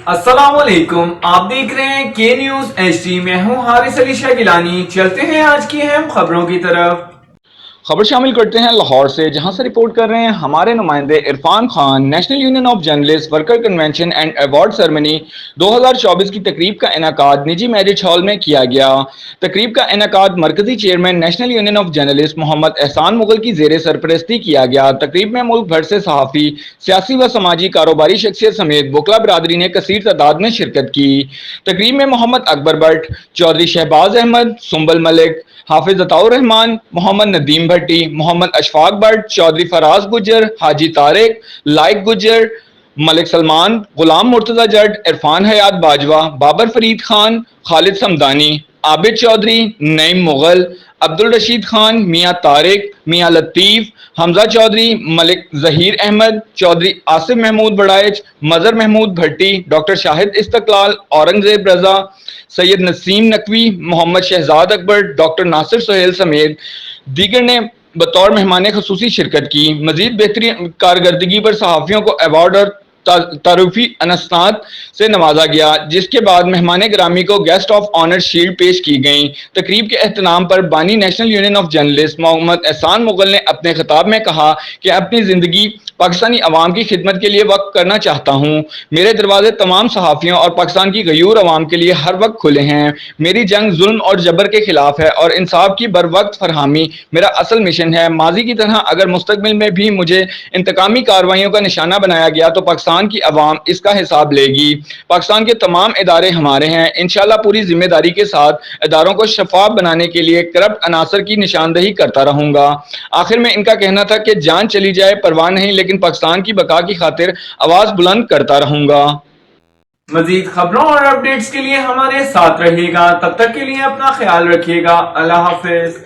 अस्सलामुअलैकुम, आप देख रहे हैं के न्यूज HD। मैं हूं हारिस अली शाह गिलानी। चलते हैं आज की अहम खबरों की तरफ। खबर शामिल करते हैं लाहौर से, जहां से रिपोर्ट कर रहे हैं हमारे नुमाइंदे Irfan Khan. National union of journalist worker convention and award ceremony 2024 की तकरीब का इनेकाद निजी मैरिज हॉल में किया गया। तकरीब का इनेकाद मरकजी chairman national union of journalist Mohammad Ehsan Mughal की जेर सरपरस्ती किया गया। तकरीब में मुल्क भर से सहाफ़ी, सियासी व समाजी कारोबारी शख्सियत समेत बुकला बरादरी ने कसीर तादाद में शिरकत की। तकरीब में मोहम्मद अकबर भट्ट, चौधरी शहबाज अहमद, सुंबल मलिक, हाफिज अताउर रहमान, मोहम्मद नदीम भट्टी, मोहम्मद अशफाक भट्ट, चौधरी फराज गुज्जर, हाजी तारिक, लाइक गुज्जर, मलिक सलमान, गुलाम मुर्तजा जट, इरफान हयात बाजवा, बाबर फरीद खान, खालिद समदानी, आबिद चौधरी, नईम मुगल, अब्दुल रशीद खान, मियाँ तारिक, मियाँ लतीफ़, हमजा चौधरी, मलिक जहीर अहमद, चौधरी आसिफ महमूद बड़ाइच, मजहर महमूद भट्टी, डॉक्टर शाहिद इस्तकलाल, औरंगजेब रजा, सैयद नसीम नकवी, मोहम्मद शहजाद अकबर, डॉक्टर नासिर सोहेल समेत दीगर ने बतौर मेहमान खसूसी शिरकत की। मजीद बेहतरीन कारकर्दगी पर सहाफ़ियों को अवार्ड और तारुफी अनस्तात से नवाजा गया, जिसके बाद मेहमान ग्रामी को गेस्ट ऑफ ऑनर शील्ड पेश की गई। तकरीब के एहतमाम पर बानी national union of journalist Mohammad Ehsan Mughal ने अपने खिताब में कहा कि अपनी ज़िंदगी पाकिस्तानी अवाम की खिदमत के लिए वक्त करना चाहता हूँ। मेरे दरवाजे तमाम सहाफ़ियों और पाकिस्तान की गयूर अवाम के लिए हर वक्त खुले हैं। मेरी जंग जुल्म और जबर के खिलाफ है और इंसाफ की बर वक्त फरहमी मेरा असल मिशन है। माजी की तरह अगर मुस्तकबिल में भी मुझे इंतकामी कार्रवाइयों का निशाना बनाया गया तो पाकिस्तान की अवाम इसका हिसाब लेगी। पाकिस्तान के तमाम इदारे हमारे हैं। इंशाअल्लाह पूरी जिम्मेदारी के साथ इदारों को शफाफ बनाने के लिए करप्ट अनासर की निशानदही करता रहूंगा। आखिर में इनका कहना था कि जान चली जाए परवाह नहीं, लेकिन पाकिस्तान की बका की खातिर आवाज बुलंद करता रहूंगा। मजीद खबरों और अपडेट्स के लिए हमारे साथ रहिएगा। तब तक के लिए अपना ख्याल रखिएगा। अल्लाह हाफिज।